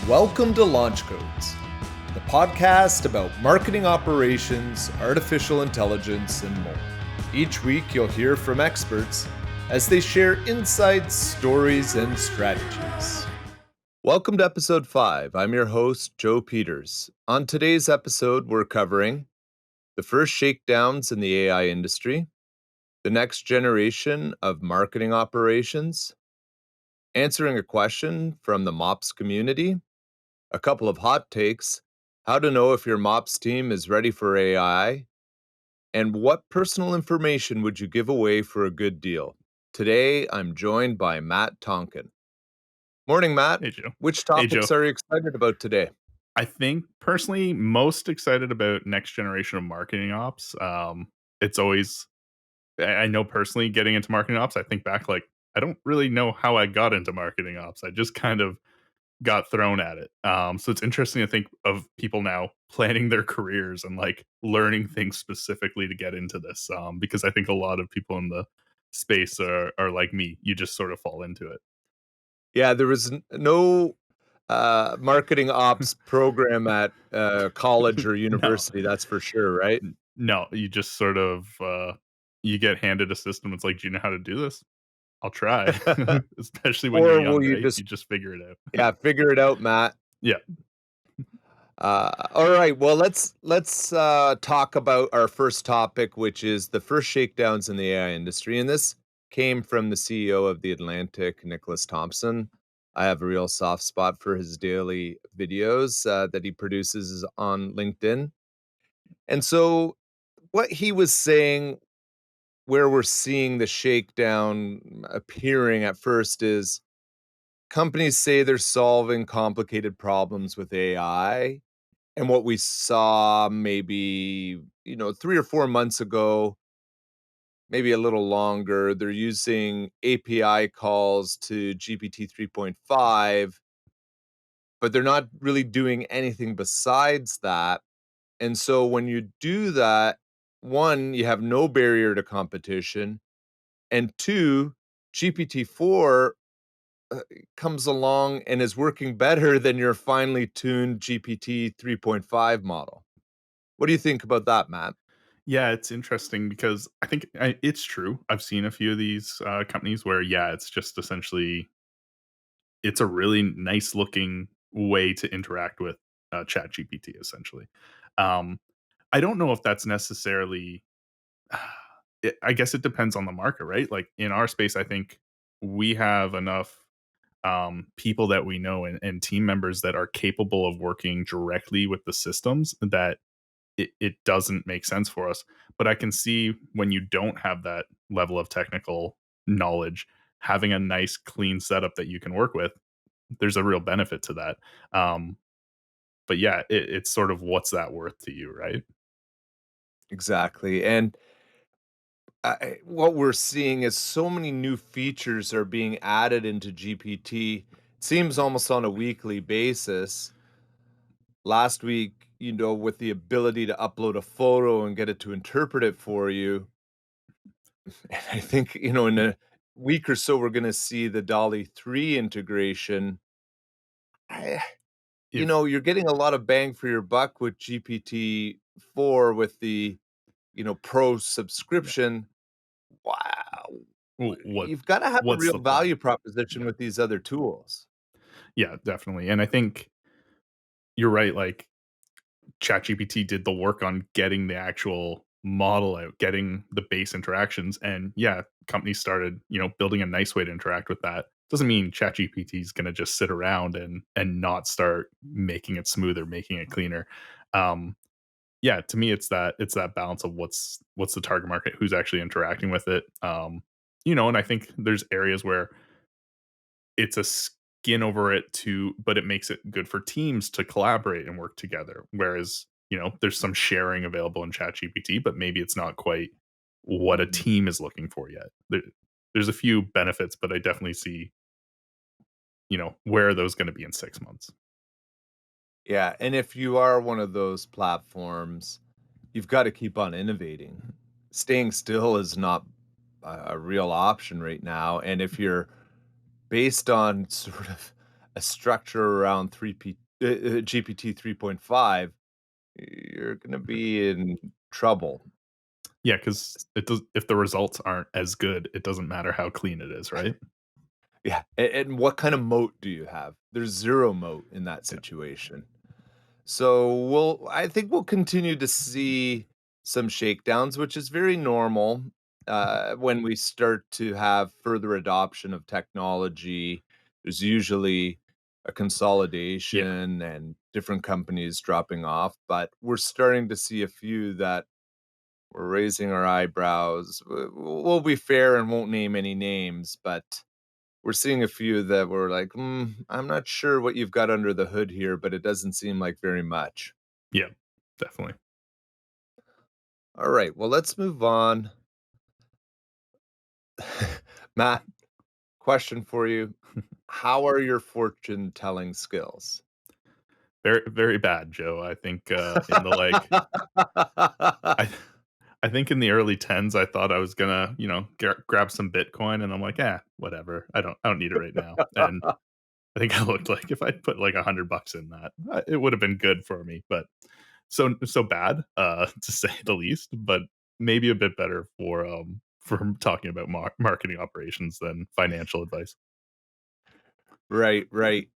Welcome to Launch Codes, the podcast about marketing operations, artificial intelligence, and more. Each week, you'll hear from experts as they share insights, stories, and strategies. Welcome to episode 5. I'm your host, Joe Peters. On today's episode, we're covering the first shakedowns in the AI industry, the next generation of marketing operations, answering a question from the MOPs community, a couple of hot takes, how to know if your MOPs team is ready for AI, and what personal information would you give away for a good deal. Today, I'm joined by Matt Tonkin. Morning, Matt. Hey, Joe. Which Hey, Joe. topics are you excited about today? I think personally most excited about next generation of marketing ops. It's always I know personally getting into marketing ops, I think back like I don't really know how I got into marketing ops. I just kind of got thrown at it. So it's interesting to think of people now planning their careers and like learning things specifically to get into this. Because I think a lot of people in the space are like me. You just sort of fall into it. Yeah, there was no marketing ops program at college or No. university, that's for sure, right? No, you just sort of, you get handed a system, it's like, "Do you know how to do this? I'll try." Especially when you're Or young, will you right? just, You just figure it out. yeah, figure it out, Matt? Yeah. All right. Well, let's talk about our first topic, which is the first shakedowns in the AI industry. And this came from the CEO of the Atlantic, Nicholas Thompson. I have a real soft spot for his daily videos that he produces on LinkedIn. And so, what he was saying, where we're seeing the shakedown appearing at first, is companies say they're solving complicated problems with AI, and what we saw maybe, 3 or 4 months ago, maybe a little longer, they're using API calls to GPT 3.5, but they're not really doing anything besides that. And so when you do that, one, you have no barrier to competition, and two, GPT-4 comes along and is working better than your finely tuned GPT 3.5 model. What do you think about that, Matt? Yeah, it's interesting because I think it's true. I've seen a few of these, companies where, yeah, it's just essentially it's a really nice looking way to interact with, ChatGPT, essentially. Um, I don't know if that's necessarily I guess it depends on the market, right? Like, in our space, I think we have enough people that we know and team members that are capable of working directly with the systems that it doesn't make sense for us. But I can see when you don't have that level of technical knowledge, having a nice clean setup that you can work with, there's a real benefit to that. Um, but yeah, it's sort of what's that worth to you, right? Exactly. And what we're seeing is so many new features are being added into GPT. It seems almost on a weekly basis. Last week, with the ability to upload a photo and get it to interpret it for you. And I think, in a week or so, we're going to see the Dolly 3 integration. I, If you're getting a lot of bang for your buck with GPT-4 with the, pro yeah, subscription. Wow. what You've gotta have a what's real the point? value proposition Yeah, with these other tools. yeah, definitely. And I think you're right. Like ChatGPT did the work on getting the actual model out, getting the base interactions, and yeah, companies started, building a nice way to interact with that. Doesn't mean ChatGPT is going to just sit around and not start making it smoother, making it cleaner. Um, yeah, to me, it's that balance of what's the target market, who's actually interacting with it. And I think there's areas where it's a skin over it to but it makes it good for teams to collaborate and work together. Whereas, there's some sharing available in ChatGPT, but maybe it's not quite what a Mhm. team is looking for yet. There's a few benefits, but I definitely see, where are those going to be in 6 months? Yeah, and if you are one of those platforms, you've gotta keep on innovating. Staying still is not a real option right now, and if you're based on sort of a structure around GPT 3.5, you're gonna be in trouble. Yeah, because it does if the results aren't as good, it doesn't matter how clean it is, right? Yeah, and what kind of moat do you have? There's 0 moat in that Yeah. situation. So, I think we'll continue to see some shakedowns, which is very normal, when we start to have further adoption of technology. There's usually a Yeah. consolidation and different companies dropping off, but we're starting to see a few that we're raising our eyebrows. We'll be fair and won't name any names, but we're seeing a few that we're like, I'm not sure what you've got under the hood here, but it doesn't seem like very much." Yeah, definitely. All right, well, let's move on. Matt, question for you. How are your fortune telling skills? Very, very bad, Joe. I think, in the, like I I think in the early 10s, I thought I was gonna, grab some Bitcoin, and I'm like, whatever. I don't need it right now." And I think I looked like if I'd put, like, $100 in that, it would've been good for me, but so bad, to say the least, but maybe a bit better for talking about marketing operations than financial advice. Right, right.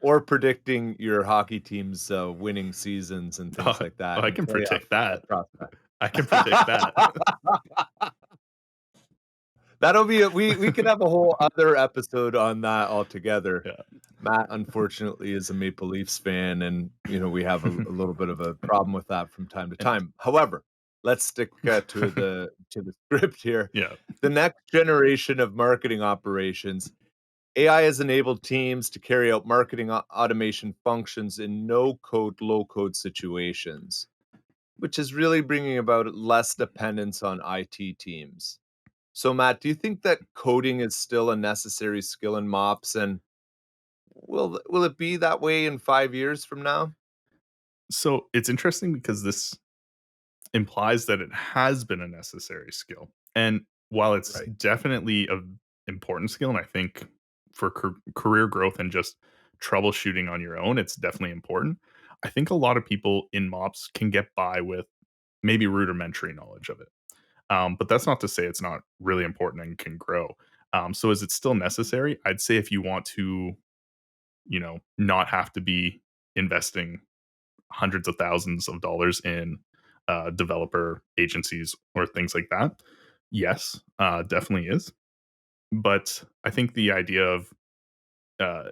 Or predicting your hockey team's winning seasons and things like that I and can playoff predict that. prospects. I can predict that. That'll be we could have a whole other episode on that altogether. Yeah. Matt, unfortunately, is a Maple Leafs fan, and, we have a little bit of a problem with that from time to And time. However, let's stick, to the script here. yeah. The next generation of marketing operations, AI has enabled teams to carry out marketing automation functions in no-code, low-code situations, which is really bringing about less dependence on IT teams. So, Matt, do you think that coding is still a necessary skill in MOPS, and will it be that way in 5 years from now? So, it's interesting because this implies that it has been a necessary skill. And while it's Right. definitely a important skill, and I think for career growth and just troubleshooting on your own, it's definitely important. I think a lot of people in MOPS can get by with maybe rudimentary knowledge of it. But that's not to say it's not really important and can grow. So is it still necessary? I'd say if you want to, not have to be investing hundreds of thousands of dollars in developer agencies or things like that. Yes, definitely is. But I think the idea of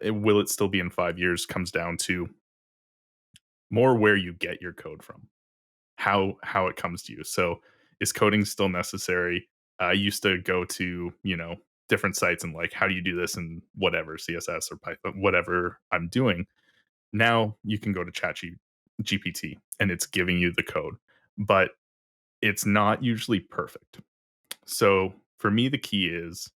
will it still be in 5 years comes down to more where you get your code from, how it comes to you. So is coding still necessary? I used to go to different sites and like how do you do this in whatever CSS or Python, whatever I'm doing. Now you can go to GPT and it's giving you the code, but it's not usually perfect. So for me, the key is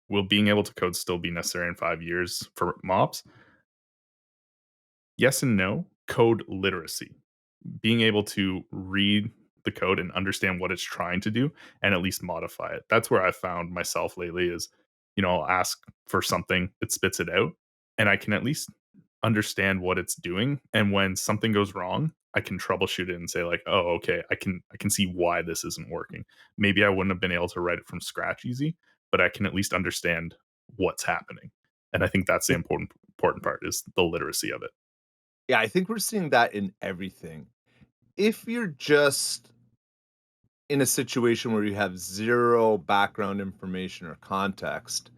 will being able to code still be necessary in 5 years for MOPS? Yes and no. Code literacy, being able to read the code and understand what it's trying to do and at least modify it. That's where I found myself lately is, I'll ask for something, it spits it out, and I can at least understand what it's doing. And when something goes wrong, I can troubleshoot it and say, like, oh, okay, I can see why this isn't working. Maybe I wouldn't have been able to write it from scratch easy, but I can at least understand what's happening. And I think that's the important part is the literacy of it. Yeah, I think we're seeing that in everything. If you're just in a situation where you have 0 background information or context,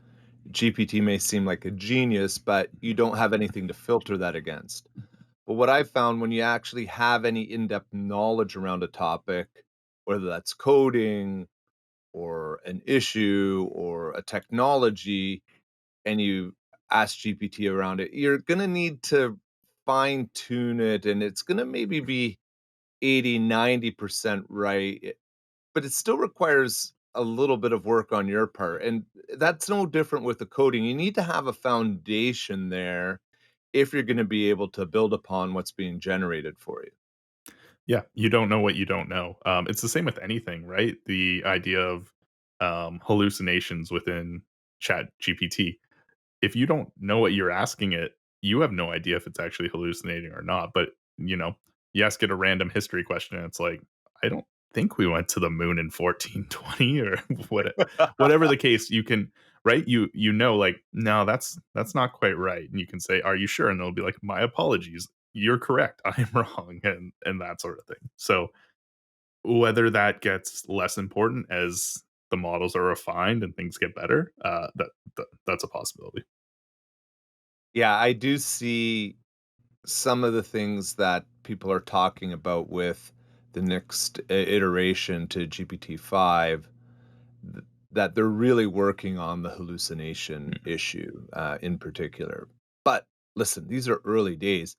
GPT may seem like a genius, but you don't have anything to filter that against. But what I've found when you actually have any in-depth knowledge around a topic, whether that's coding or an issue or a technology, and you ask GPT around it, you're gonna need to fine tune it, and it's gonna maybe be 80, 90% right, but it still requires a little bit of work on your part, and that's no different with the coding. You need to have a foundation there if you're gonna be able to build upon what's being generated for you. Yeah, you don't know what you don't know. It's the same with anything, right? The idea of hallucinations within Chat GPT. if you don't know what you're asking it, you have no idea if it's actually hallucinating or not. But, you ask it a random history question and it's like, I don't think we went to the moon in 1420 or whatever the case, you can, right? Like, no, that's not quite right. And you can say, are you sure? And they'll be like, my apologies. You're correct. I'm wrong. And that sort of thing. So whether that gets less important as the models are refined and things get better, that's a possibility. Yeah, I do see some of the things that people are talking about with the next iteration to GPT-5, that they're really working on the hallucination Mhm. issue in particular. But listen, these are early days.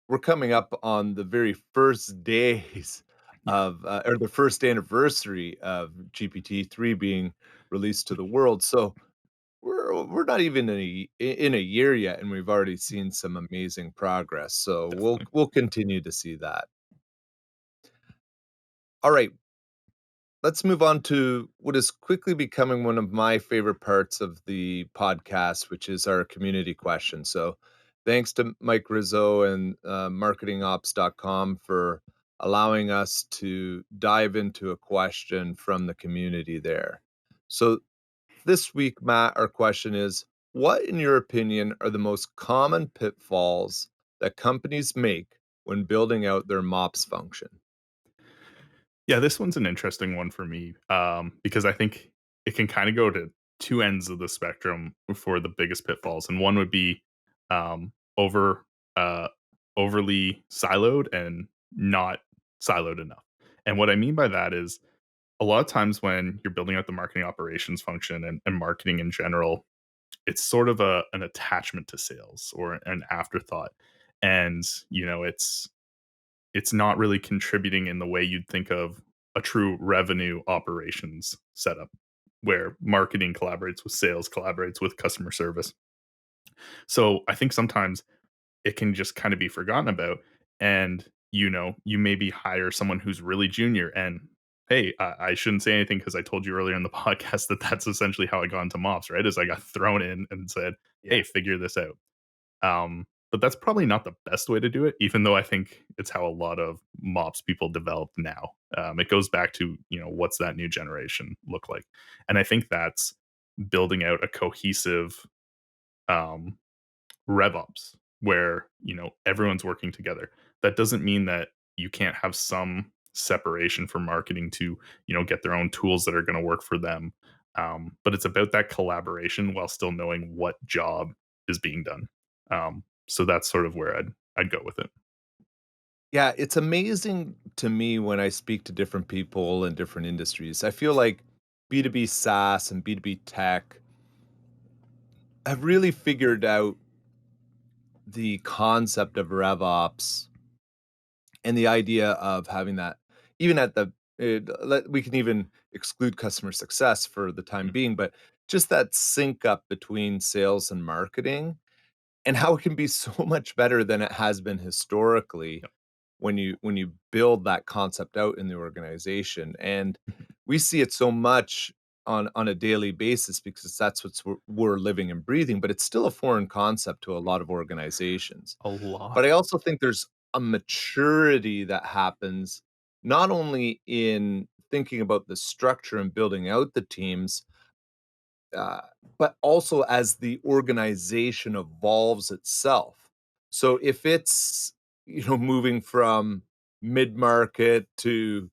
We're coming up on the very first days Yeah, of, or the first anniversary of GPT-3 being released to the world. So we're not even in a year yet, and we've already seen some amazing progress. So we'll definitely. we'll continue to see that. All right, let's move on to what is quickly becoming one of my favorite parts of the podcast, which is our community question. So thanks to Mike Rizzo and marketingops.com for allowing us to dive into a question from the community there. So this week, Matt, our question is, what, in your opinion, are the most common pitfalls that companies make when building out their MOPS function? Yeah, this one's an interesting one for me, because I think it can kinda go to 2 ends of the spectrum for the biggest pitfalls, and one would be, over overly siloed and not siloed enough. And what I mean by that is, a lot of times when you're building out the marketing operations function and marketing in general, it's sort of an attachment to sales or an afterthought. And, it's not really contributing in the way you'd think of a true revenue operations setup where marketing collaborates with sales, collaborates with customer service. So I think sometimes it can just kind of be forgotten about. And, you maybe hire someone who's really junior and, hey, I shouldn't say anything because I told you earlier in the podcast that that's essentially how I got into MOPS, right? Is I got thrown in and said, Yeah. hey, figure this out. But that's probably not the best way to do it, even though I think it's how a lot of MOPS people develop now. It goes back to, what's that new generation look like? And I think that's building out a cohesive um, RevOps where, everyone's working together. That doesn't mean that you can't have some separation for marketing to, get their own tools that are going to work for them. But it's about that collaboration while still knowing what job is being done. So that's sort of where I'd go with it. Yeah, it's amazing to me when I speak to different people in different industries. I feel like B2B SaaS and B2B tech have really figured out the concept of RevOps and the idea of having that even at the we can even exclude customer success for the time Mm, being, but just that sync up between sales and marketing and how it can be so much better than it has been historically yep. when you build that concept out in the organization. And Mhm. we see it so much on a daily basis because that's what's we're living and breathing, but it's still a foreign concept to a lot of organizations. A lot. But I also think there's a maturity that happens not only in thinking about the structure and building out the teams, uh, but also as the organization evolves itself. So if it's, moving from mid-market to,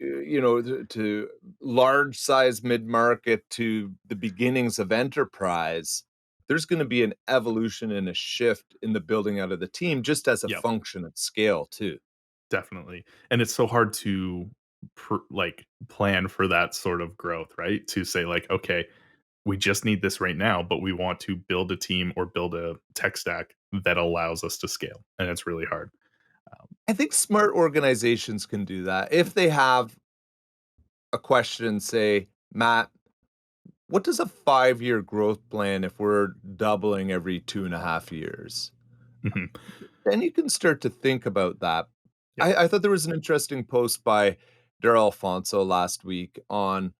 Mhm. to large size mid-market to the beginnings of enterprise, there's gonna be an evolution and a shift in the building out of the team just as a Yep. function of scale too. Definitely. And it's so hard to plan for that sort of growth, right? To say like, okay, we just need this right now, but we want to build a team or build a tech stack that allows us to scale. And it's really hard. Um, I think smart organizations can do that. If they have a question and say, "Matt, what does a 5-year growth plan if we're doubling every 2.5 years?" mhm. Then you can start to think about that. Yep. I thought there was an interesting post by Daryl Alfonso last week on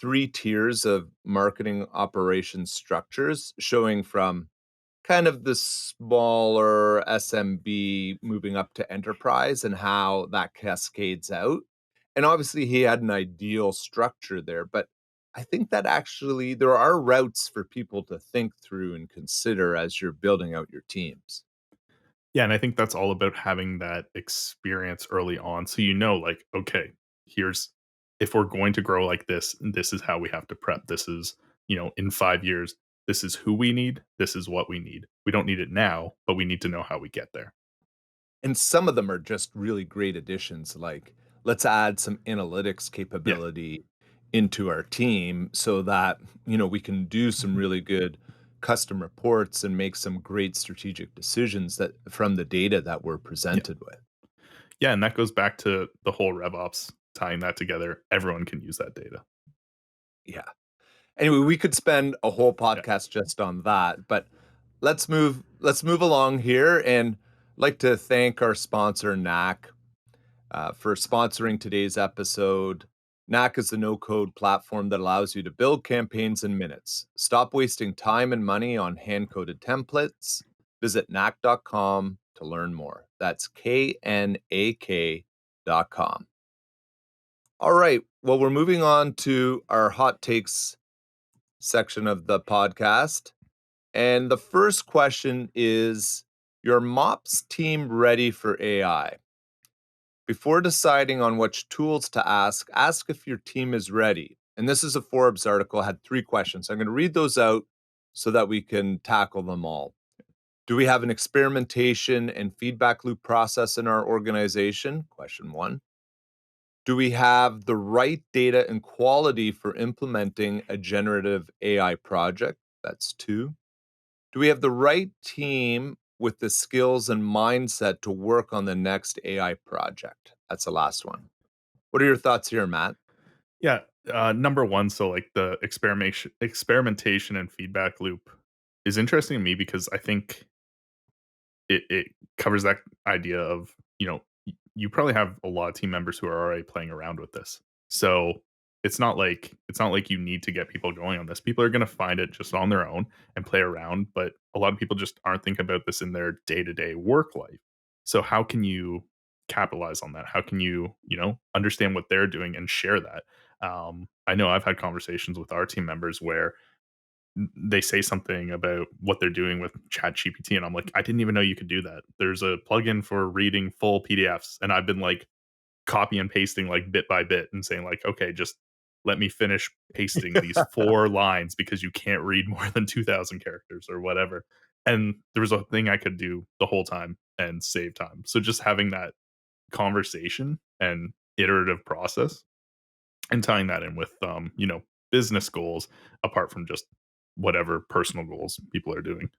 three tiers of marketing operations structures, showing from kind of the smaller SMB moving up to enterprise and how that cascades out. And obviously, he had an ideal structure there, but I think that actually there are routes for people to think through and consider as you're building out your teams. Yeah, and I think that's all about having that experience early on. So like, okay, here's if we're going to grow like this is how we have to prep. This is, in 5 years, this is who we need. This is what we need. We don't need it now, but we need to know how we get there. And some of them are just really great additions, like, let's add some analytics Yeah. capability into our team so that, we can do some Mhm. really good custom reports and make some great strategic decisions that from the data that we're Yeah. presented with. Yeah. And that goes back to the whole RevOps tying that together. Everyone can use that data. Yeah. Anyway, we could spend a whole Yeah. podcast just on that, but let's move along here and like to thank our sponsor, Knack, for sponsoring today's episode. Knack is the no code platform that allows you to build campaigns in minutes. Stop wasting time and money on hand coded templates. Visit knack.com to learn more. That's KNAK.com. All right. Well, we're moving on to our hot takes section of the podcast. And the first question is, your MOPS team ready for AI? Before deciding on which tools to ask if your team is ready. And this is a Forbes article, had three questions. I'm going to read those out so that we can tackle them all. Do we have an experimentation and feedback loop process in our organization? Question one. Do we have the right data and quality for implementing a generative AI project? That's two. Do we have the right team with the skills and mindset to work on the next AI project? That's the last one. What are your thoughts here, Matt? Yeah, number 1, so, like, the experimentation and feedback loop is interesting to me because I think it covers that idea of, you probably have a lot of team members who are already playing around with this. So, it's not like you need to get people going on this. People are gonna find it just on their own and play around, but a lot of people just aren't thinking about this in their day-to-day work life. So, how can you capitalize on that? How can you, understand what they're doing and share that? I know I've had conversations with our team members where they say something about what they're doing with ChatGPT, and I'm like, I didn't even know you could do that. There's a plugin for reading full PDFs, and I've been like copy and pasting like bit by bit and saying like, okay, just let me finish pasting these 4 lines because you can't read more than 2,000 characters or whatever. And there was a thing I could do the whole time and save time. So just having that conversation and iterative process and tying that in with business goals apart from just whatever personal goals people are doing.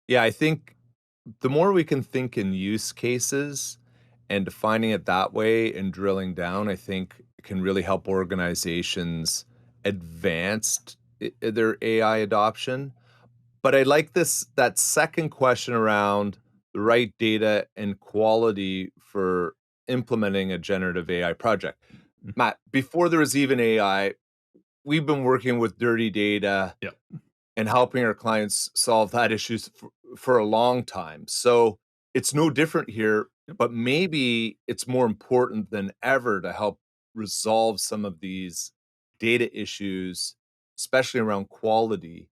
Yeah, I think the more we can think in use cases and defining it that way and drilling down, I think can really help organizations advance their AI adoption. But I like that second question around the right data and quality for implementing a generative AI project. Mm. Matt, before there was even AI, we've been working with dirty data Yeah. and helping our clients solve that issues for a long time. So it's no different here, Yep. but maybe it's more important than ever to help resolve some of these data issues, especially around quality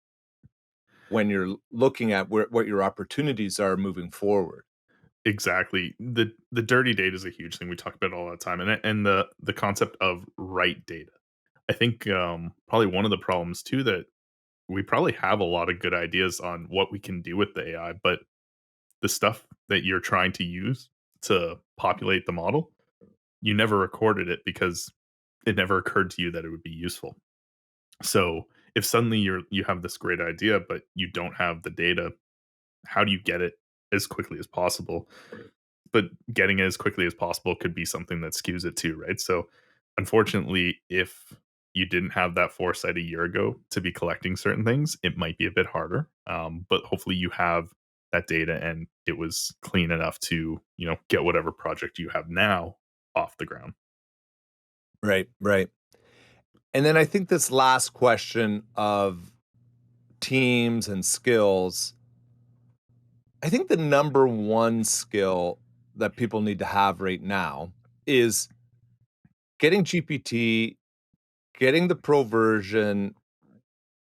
when you're looking at what your opportunities are moving forward. Exactly. The dirty data is a huge thing we talk about all the time, and the concept of right data. I think probably one of the problems too that we probably have a lot of good ideas on what we can do with the AI, but the stuff that you're trying to use to populate the model, you never recorded it because it never occurred to you that it would be useful. So if suddenly you have this great idea, but you don't have the data, how do you get it as quickly as possible? But getting it as quickly as possible could be something that skews it too, right? So unfortunately, if you didn't have that foresight a year ago to be collecting certain things, it might be a bit harder. But hopefully you have that data and it was clean enough to, get whatever project you have now off the ground. Right, right. And then I think this last question of teams and skills, I think the number one skill that people need to have right now is getting GPT, getting the pro version,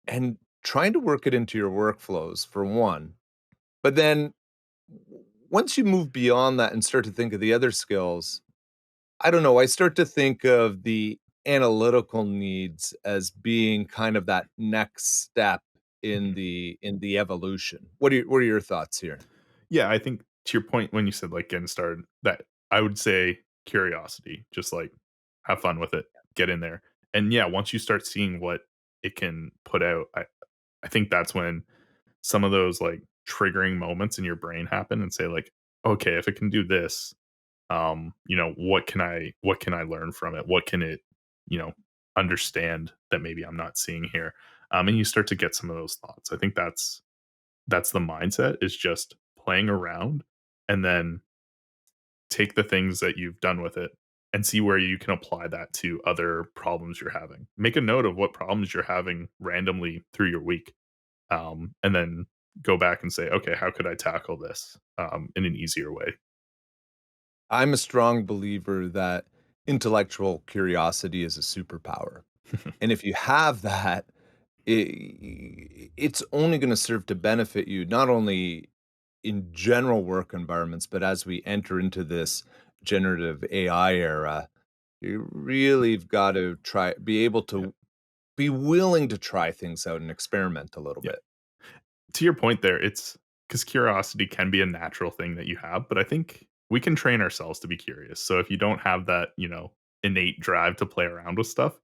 and trying to work it into your workflows for one. But then once you move beyond that and start to think of the other skills, I don't know, I start to think of the analytical needs as being kind of that next step Mhm. in the evolution. What are your thoughts here? Yeah, I think to your point when you said, like, getting started, that I would say curiosity, just, like, have fun with it, get in there. And, yeah, once you start seeing what it can put out, I think that's when some of those, like, triggering moments in your brain happen and say, like, "Okay, if it can do this, what can I learn from it? What can it, you know, understand that maybe I'm not seeing here?" And you start to get some of those thoughts. I think that's the mindset, is just playing around, and then take the things that you've done with it and see where you can apply that to other problems you're having. Make a note of what problems you're having randomly through your week, and then go back and say, okay, how could I tackle this in an easier way? I'm a strong believer that intellectual curiosity is a superpower. And if you have that, it's only gonna serve to benefit you, not only in general work environments, but as we enter into this generative AI era, you really have got to be able Yeah, to be willing to try things out and experiment a little yeah. bit. To your point there, it's because curiosity can be a natural thing that you have, but I think we can train ourselves to be curious. So if you don't have that, innate drive to play around with stuff,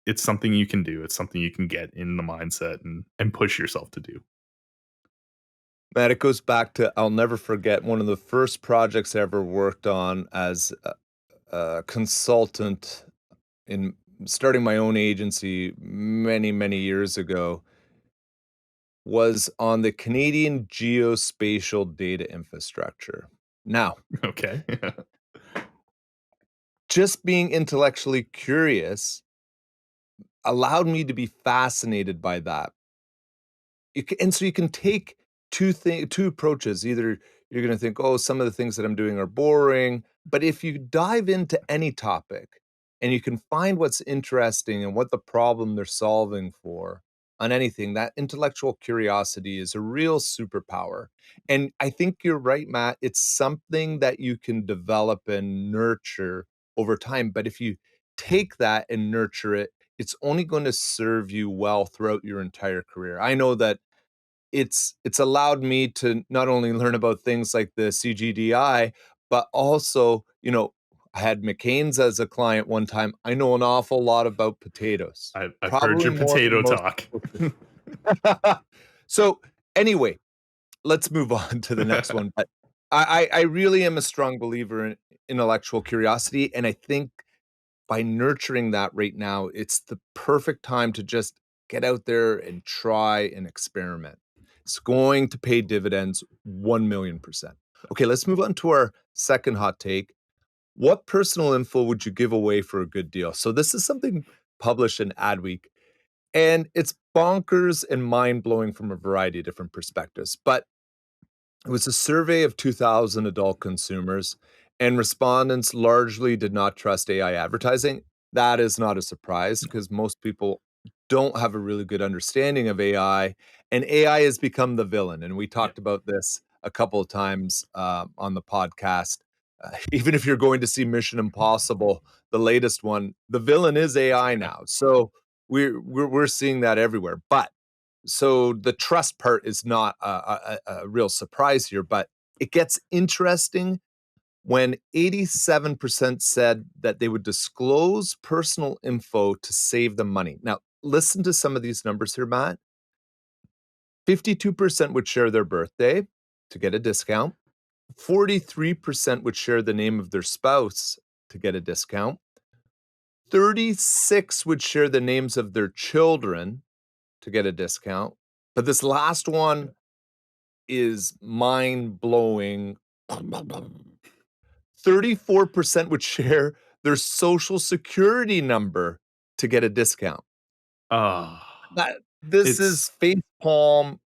it's something you can do. It's something you can get in the mindset and push yourself to do. Matt, it goes back to I'll never forget one of the first projects I ever worked on as a consultant in starting my own agency many, many years ago was on the Canadian geospatial data infrastructure. Now, Okay. just being intellectually curious allowed me to be fascinated by that. And so you can take two approaches. Either you're gonna think, "Oh, some of the things that I'm doing are boring," but if you dive into any topic and you can find what's interesting and what the problem they're solving for on anything, that intellectual curiosity is a real superpower. And I think you're right, Matt, it's something that you can develop and nurture over time, but if you take that and nurture it, it's only gonna serve you well throughout your entire career. I know that it's allowed me to not only learn about things like the CGDI, but also, I had McCain's as a client one time. I know an awful lot about potatoes, I've heard probably your more potato than most talk. people should. So, anyway, let's move on to the next one, but I really am a strong believer in intellectual curiosity, and I think by nurturing that right now, it's the perfect time to just get out there and try and experiment. It's going to pay dividends 1,000,000%. Okay, let's move on to our second hot take. What personal info would you give away for a good deal? So this is something published in Adweek, and it's bonkers and mind-blowing from a variety of different perspectives. But it was a survey of 2,000 adult consumers, and respondents largely did not trust AI advertising. That is not a surprise No. because most people don't have a really good understanding of AI, and AI has become the villain. And we Yeah. talked about this a couple of times on the podcast. Even if you're going to see Mission Impossible, the latest one, the villain is AI now. So we're seeing that everywhere. But so the trust part is not a real surprise here, but it gets interesting when 87% said that they would disclose personal info to save them money. Now, listen to some of these numbers here, Matt. 52% would share their birthday to get a discount. 43% would share the name of their spouse to get a discount. 36 would share the names of their children to get a discount. But this last one is mind blowing. 34% would share their social security number to get a discount. Ah, That this it's is facepalm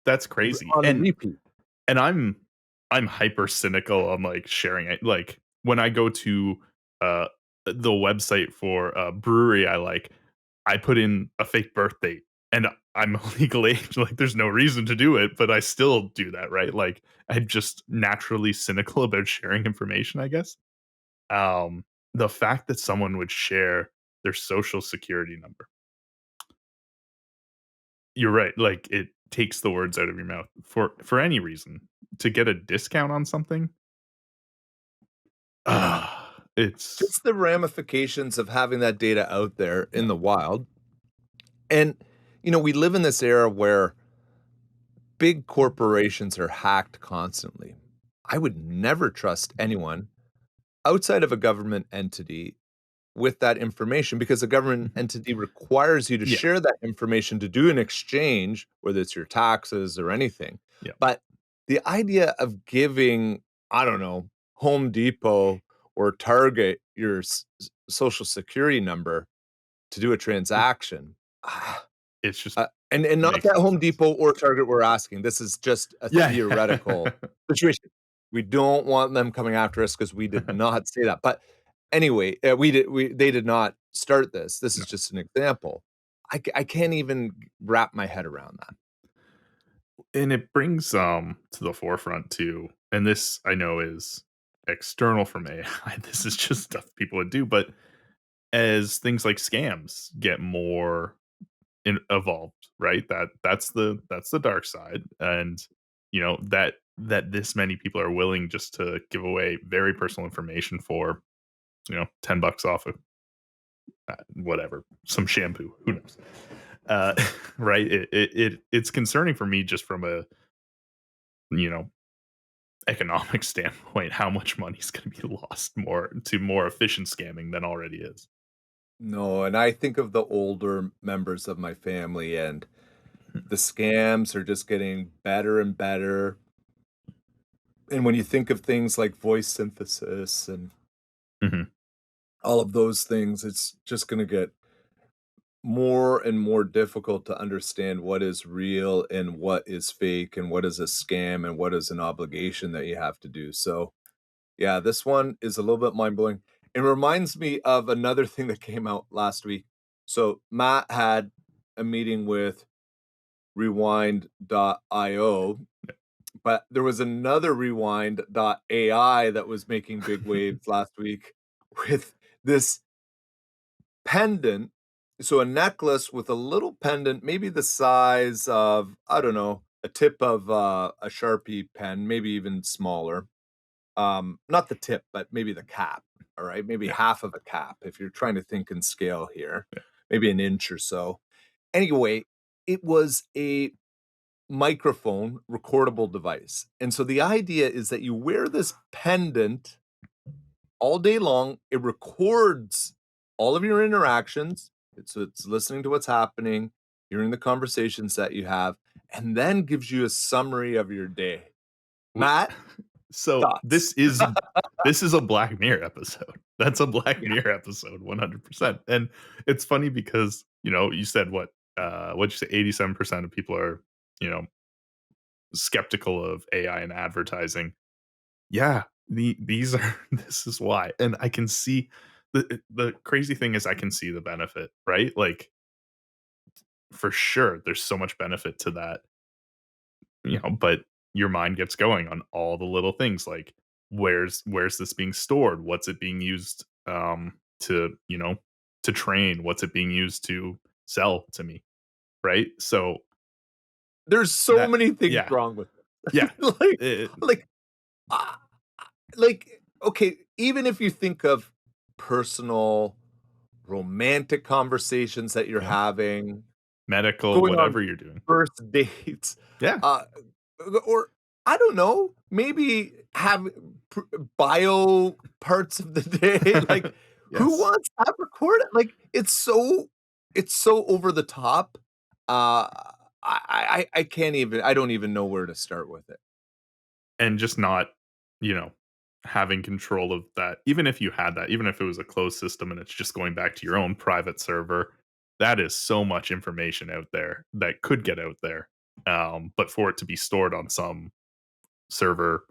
that's crazy, on repeat. and I'm hyper cynical on, like, sharing it, like, when I go to, uh, the website for a brewery I like, I put in a fake birth date, and I'm legal age, like, there's no reason to do it, but I still do that, right? Like, I'm just naturally cynical about sharing information, I guess. Um, the fact that someone would share their social security number, you're right, like, it takes the words out of your mouth for any reason. To get a discount on something, Yeah. it's Just the ramifications of having that data out there in yeah, the wild. And, we live in this era where big corporations are hacked constantly. I would never trust anyone outside of a government entity with that information because a government mhm, entity requires you to yeah, share that information to do an exchange, whether it's your taxes or anything. yeah, But the idea of giving, I don't know, Home Depot or Target your social security number to do a it transaction, ah, it's just and not makes that no Home sense. Depot or Target we're asking. This is just a Yeah, theoretical situation. We don't want them coming after us because we did not say that. But anyway, we they did not start this. This no, is just an example. I can't even wrap my head around that. and it brings, to the forefront too, and this I know is external from AI, this is just stuff people would do, but as things like scams get more evolved, right? That's the dark side, and that this many people are willing just to give away very personal information for $10 off of whatever, some shampoo, who knows? Uh, right? It's concerning for me just from a you know economic standpoint how much money is going to be lost more to more efficient scamming than already is. No, and I think of the older members of my family, and the scams are just getting better and better. And when you think of things like voice synthesis and Mhm. all of those things, it's just gonna get more and more difficult to understand what is real and what is fake and what is a scam and what is an obligation that you have to do. So, yeah, this one is a little bit mind blowing. It reminds me of another thing that came out last week. So, Matt had a meeting with Rewind.io, but there was another Rewind.ai that was making big waves last week with this pendant. So a necklace with a little pendant, maybe the size of, I don't know, a tip of a Sharpie pen, maybe even smaller. Not the tip, but maybe the cap. All right, maybe Yeah. half of a cap if you're trying to think in scale here, Yeah. maybe an inch or so. Anyway, it was a microphone recordable device. And so the idea is that you wear this pendant all day long. It records all of your interactions. It's listening to what's happening, hearing the conversations that you have, and then gives you a summary of your day. W Matt, So thoughts? this is a Black Mirror episode. That's a Black Yeah. Mirror episode, 100%. And it's funny because, you said what'd you say, 87% of people are, you know, skeptical of AI and advertising. Yeah, these are this is why. And I can see the crazy thing is I can see the benefit, right? Like, for sure, there's so much benefit to that. But your mind gets going on all the little things like where's this being stored? What's it being used to train? What's it being used to sell to me? Right? So There's so that many things yeah. wrong with Yeah. it. Like It, like, ah, okay, even if you think of personal, romantic conversations that you're yeah. having, Medical, going on whatever you're doing. first dates, Yeah. uh, or I don't know, maybe have pr bio parts of the day, like, who Yes. wants that recorded? Like, it's so over the top, I can't even I don't even know where to start with it. And just not, you know having control of that, even if you had that, even if it was a closed system and it's just going back to your own private server, that is so much information out there that could get out there. But for it to be stored on some server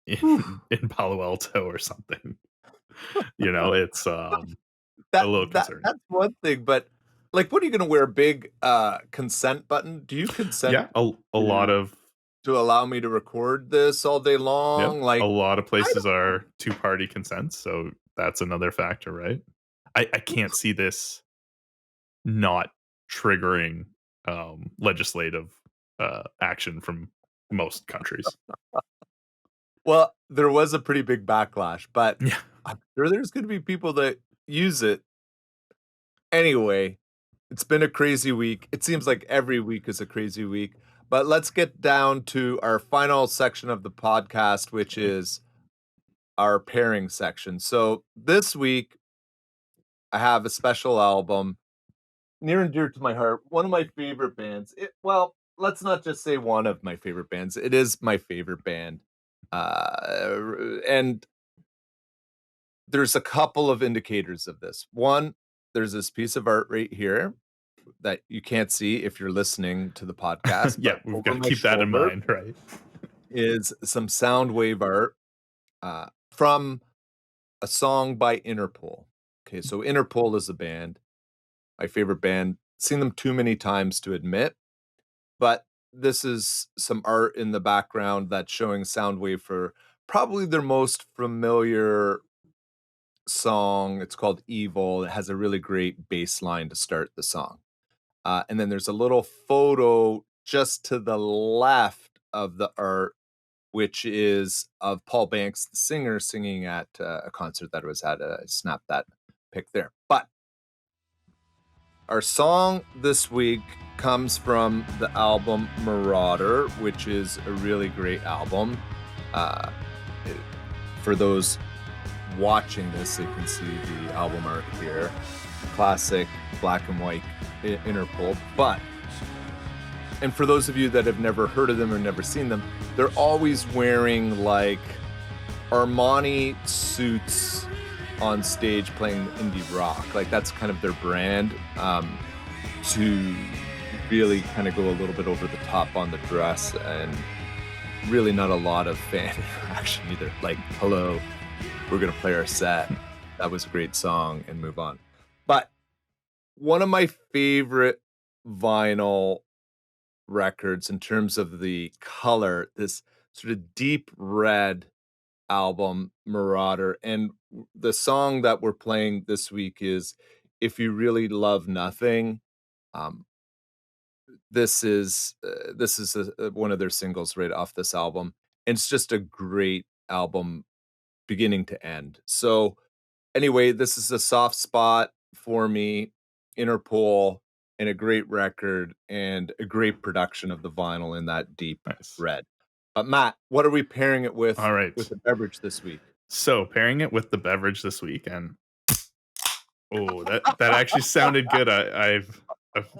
Whew. in Palo Alto or something, it's a little concerning. That's one thing, but, like, what are you gonna wear, a big, consent button? Do you consent Yeah, a lot to of allow me to record this all day Yep, long? a Like, lot of I places don't are two-party consent, so that's another factor, right? I can't see this not triggering, legislative, action from most countries. well, there was a pretty big backlash, but Yeah. I'm sure there's gonna be people that use it. Anyway, it's been a crazy week. It seems like every week is a crazy week, but let's get down to our final section of the podcast, which Okay. is our pairing section. So this week, I have a special album near and dear to my heart. One of my favorite bands. Well, let's not just say one of my favorite bands. It is my favorite band. And there's a couple of indicators of this. One, there's this piece of art right here that you can't see if you're listening to the podcast, Yeah, but we've over gotta my keep that in shoulder mind, right? is some sound wave art from a song by Interpol. Okay, so Interpol is a band, my favorite band. Seen them too many times to admit, but this is some art in the background that's showing Soundwave for probably their most familiar song. It's called Evil. It has a really great bass line to start the song. And then there's a little photo just to the left of the art, which is of Paul Banks, the singer, singing at a concert that I was at. I snapped that pic there. But our song this week comes from the album Marauder, which is a really great album. Uh, it- for those watching this, they can see the album art here. Classic black and white Interpol. But, and for those of you that have never heard of them or never seen them, they're always wearing like Armani suits on stage playing indie rock. Like that's kind of their brand. To really kind of go a little bit over the top on the dress and really not a lot of fan interaction either. Like, hello, we're gonna play our set. That was a great song and move on. But one of my favorite vinyl records in terms of the color, this sort of deep red album, Marauder. And the song that we're playing this week is If You Really Love Nothing. Um, this is one of their singles right off this album. And it's just a great album beginning to end. So anyway, this is a soft spot for me, Interpol, and a great record and a great production of the vinyl in that deep Nice. red. But Matt, what are we pairing it Alright. with a beverage this week? So, pairing it with the beverage this week, and that actually sounded good. I've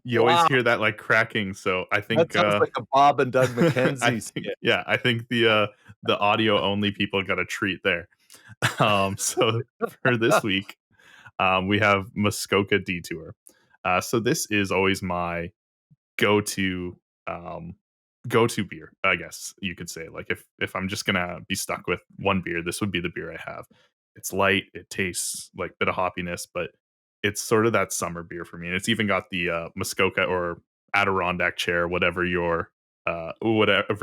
you always Wow, hear that, like, cracking, so I that think, sounds like a Bob and Doug I McKenzie think skit. yeah, I think the audio only people got a treat there. So for this week, we have Muskoka Detour. So this is always my go-to, um, go-to beer, I guess you could say. Like, if I'm just gonna be stuck with one beer, this would be the beer I have. It's light, it tastes like a bit of hoppiness, but it's sort of that summer beer for me, and it's even got the, Muskoka or Adirondack chair, whatever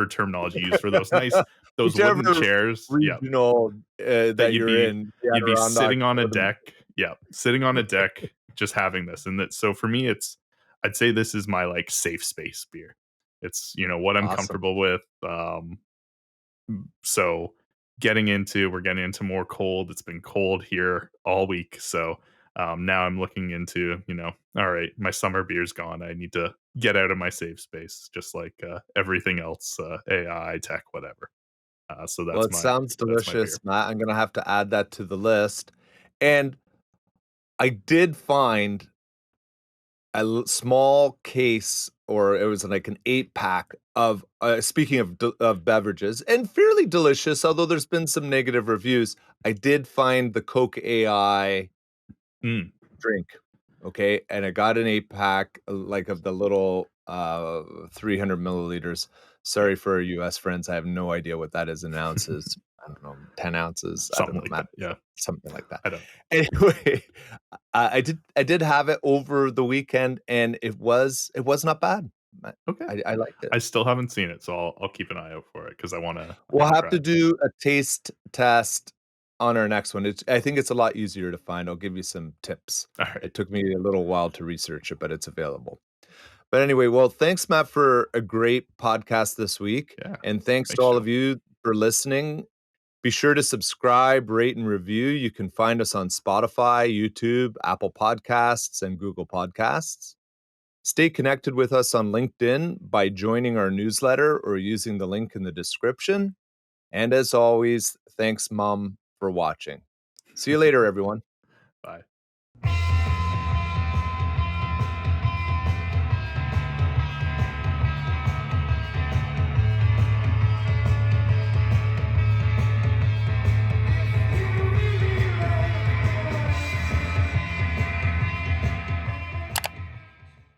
terminology you use for those wooden Whichever chairs. Yep. regional, That that you're in, the you'd be Adirondacks sitting on a or the deck, yeah, sitting on a deck just having this, and that so for me, I'd say this is my, like, safe space beer. It's, what I'm awesome. comfortable with, so we're getting into more cold. It's been cold here all week, so, now I'm looking into, "Alright, my summer beer's gone. I need to get out of my safe space," just like, everything else, AI, tech, whatever. So Well, it sounds that's my delicious, beer. Matt. I'm gonna have to add that to the list. And I did find small case, or it was like an 8-pack of, speaking of beverages, and fairly delicious, although there's been some negative reviews. I did find the Coke AI Mm, drink, okay, and I got an 8-pack, like, of the little, 300 milliliters. yeah, Sorry for our US friends, I have no idea what that is in ounces. I don't know, 10 ounces? I don't something know, like Matt, that, yeah. something like that. I don't Anyway, I did have it over the weekend, and it was not bad. I okay. I liked it. I still haven't seen it, so I'll keep an eye out for it because I We'll wanna have try to it. do a taste test on our next one. I think it's a lot easier to find. I'll give you some tips. Alright. It took me a little while to research it, but it's available. But anyway, well, thanks, Matt, for a great podcast this week, Yeah. and thanks to Thanks, all Joe. of you for listening. Be sure to subscribe, rate, and review. You can find us on Spotify, YouTube, Apple Podcasts, and Google Podcasts. Stay connected with us on LinkedIn by joining our newsletter or using the link in the description. And as always, thanks, Mom, for watching. See you later, everyone. Bye.